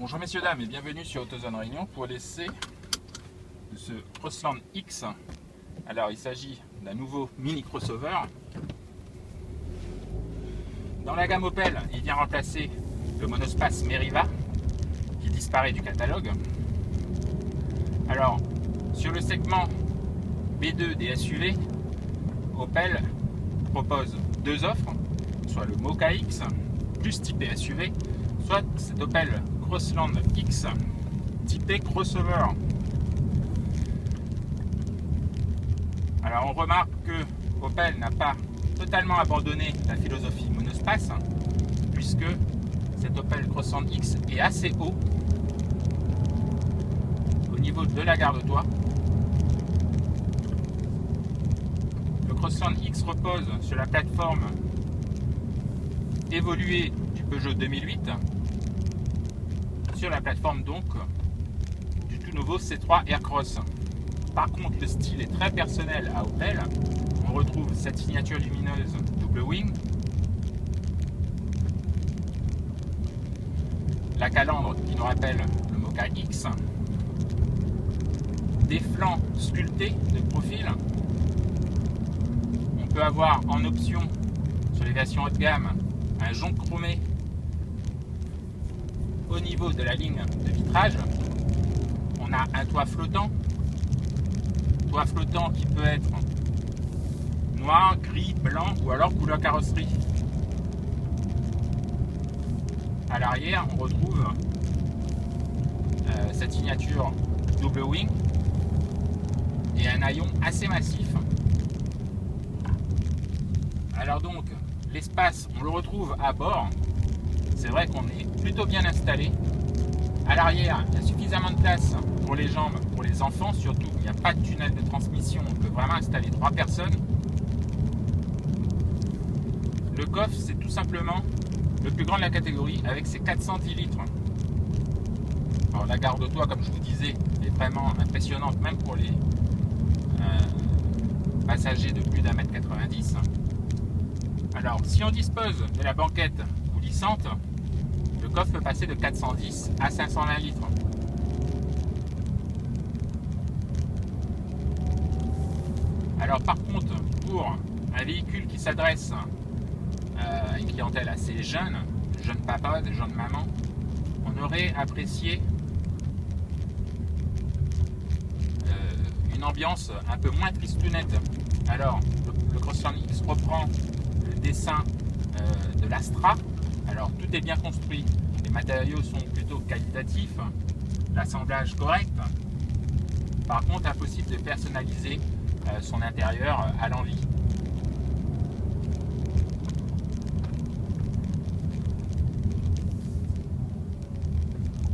Bonjour messieurs dames et bienvenue sur AutoZone Réunion pour l'essai de ce Crossland X. Alors il s'agit d'un nouveau mini crossover. Dans la gamme Opel, il vient remplacer le monospace Meriva qui disparaît du catalogue. Alors sur le segment B2 des SUV, Opel propose deux offres, soit le Mokka X plus typé SUV, soit cet Opel Crossland X typé crossover. Alors on remarque que Opel n'a pas totalement abandonné la philosophie monospace, puisque cet Opel Crossland X est assez haut au niveau de la garde-toit. Le Crossland X repose sur la plateforme évoluée du Peugeot 2008, sur la plateforme donc du tout nouveau C3 Aircross. Par contre, le style est très personnel à Opel. On retrouve cette signature lumineuse double wing, la calandre qui nous rappelle le Mokka X, des flancs sculptés de profil. On peut avoir en option sur les versions haut de gamme un jonc chromé au niveau de la ligne de vitrage. On a un toit flottant qui peut être noir, gris, blanc ou alors couleur carrosserie. À l'arrière, on retrouve cette signature double wing et un haillon assez massif. Alors donc, l'espace, on le retrouve à bord. C'est vrai qu'on est plutôt bien installé. À l'arrière, il y a suffisamment de place pour les jambes, pour les enfants surtout. Il n'y a pas de tunnel de transmission. On peut vraiment installer 3 personnes. Le coffre, c'est tout simplement le plus grand de la catégorie avec ses 410 litres. Alors, la garde-toit, comme je vous disais, est vraiment impressionnante, même pour les passagers de plus d'1,90 m. Alors, si on dispose de la banquette coulissante, le coffre peut passer de 410 à 520 litres. Alors par contre, pour un véhicule qui s'adresse à une clientèle assez jeune, de jeunes papas, de jeunes mamans, on aurait apprécié une ambiance un peu moins tristounette. Alors, le Crossland X reprend le dessin de l'Astra. Alors tout est bien construit, les matériaux sont plutôt qualitatifs, l'assemblage correct. Par contre, impossible de personnaliser son intérieur à l'envie.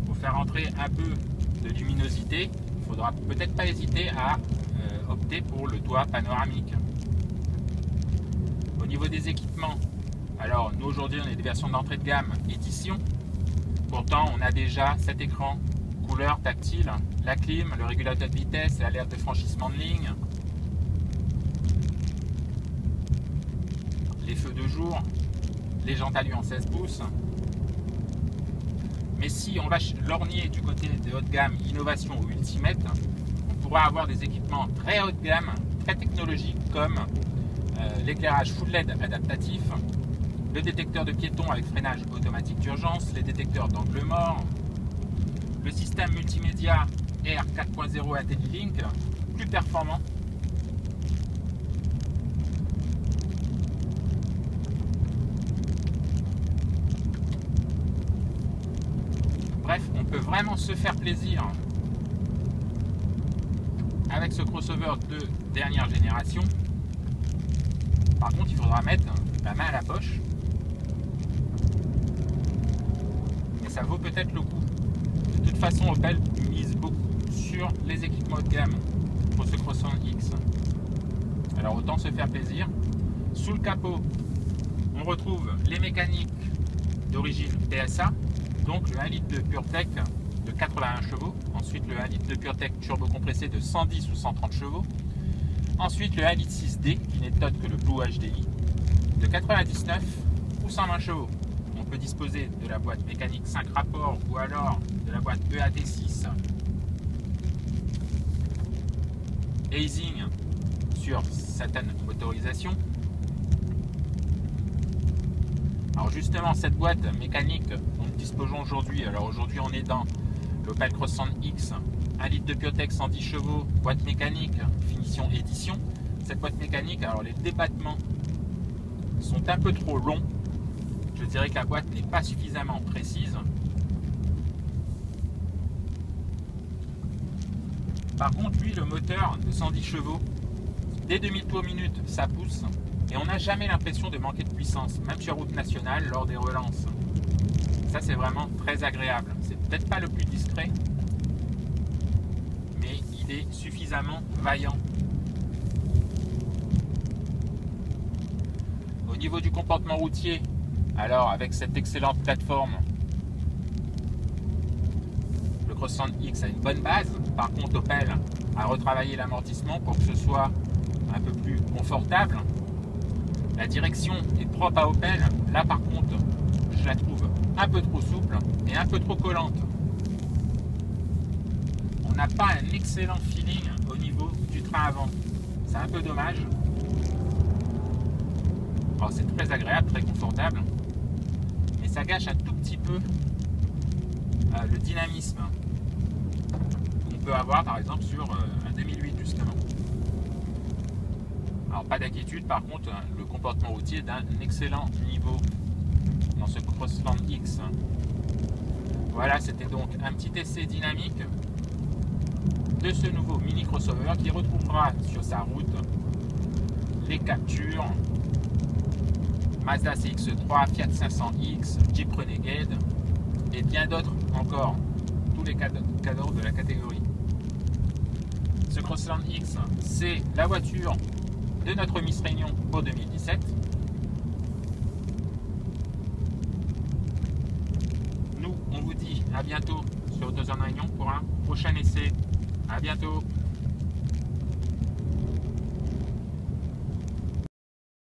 Pour faire entrer un peu de luminosité, il ne faudra peut-être pas hésiter à opter pour le toit panoramique. Au niveau des équipements, alors nous aujourd'hui on a des versions d'entrée de gamme édition, pourtant on a déjà cet écran couleur tactile, la clim, le régulateur de vitesse, l'alerte de franchissement de ligne, les feux de jour, les jantes à lui en 16 pouces. Mais si on va lorgner du côté de haut de gamme, innovation ou ultimate, on pourra avoir des équipements très haut de gamme, très technologiques comme l'éclairage full LED adaptatif, le détecteur de piétons avec freinage automatique d'urgence, les détecteurs d'angle mort, le système multimédia R 4.0 IntelliLink, plus performant. Bref, on peut vraiment se faire plaisir avec ce crossover de dernière génération. Par contre, il faudra mettre la main à la poche. Et ça vaut peut-être le coup. De toute façon, Opel mise beaucoup sur les équipements haut de gamme pour ce Crossland X. Alors autant se faire plaisir. Sous le capot, on retrouve les mécaniques d'origine PSA. Donc le 1 litre de PureTech de 81 chevaux. Ensuite le 1 litre de PureTech turbo compressé de 110 ou 130 chevaux. Ensuite le 1 litre 6D qui n'est autre que le Blue HDI de 99 ou 120 chevaux. Donc peut disposer de la boîte mécanique 5 rapports ou alors de la boîte EAT6 Easing sur certaines motorisations. Alors justement, cette boîte mécanique dont nous disposons aujourd'hui, alors aujourd'hui on est dans l'Opel Crossland X, 1 litre de Piotech 110 chevaux, boîte mécanique, finition édition. Cette boîte mécanique, alors les débattements sont un peu trop longs. Je dirais que la boîte n'est pas suffisamment précise. Par contre, lui, le moteur de 110 chevaux, dès 2000 tours minute, ça pousse. Et on n'a jamais l'impression de manquer de puissance, même sur route nationale, lors des relances. Ça, c'est vraiment très agréable. C'est peut-être pas le plus discret, mais il est suffisamment vaillant. Au niveau du comportement routier, alors avec cette excellente plateforme, le Crossland X a une bonne base. Par contre, Opel a retravaillé l'amortissement pour que ce soit un peu plus confortable. La direction est propre à Opel. Là, par contre, je la trouve un peu trop souple et un peu trop collante. On n'a pas un excellent feeling au niveau du train avant. C'est un peu dommage. Alors, c'est très agréable, très confortable. Mais ça gâche un tout petit peu le dynamisme qu'on peut avoir, par exemple, sur un 2008, justement. Alors, pas d'inquiétude, par contre, le comportement routier est d'un excellent niveau dans ce Crossland X. Voilà, c'était donc un petit essai dynamique de ce nouveau mini crossover qui retrouvera sur sa route les Capture, Mazda CX-3, Fiat 500X, Jeep Renegade et bien d'autres encore, tous les cadeaux de la catégorie. Ce Crossland X, c'est la voiture de notre Miss Réunion pour 2017. Nous, on vous dit à bientôt sur 2 ans de Réunion pour un prochain essai. À bientôt.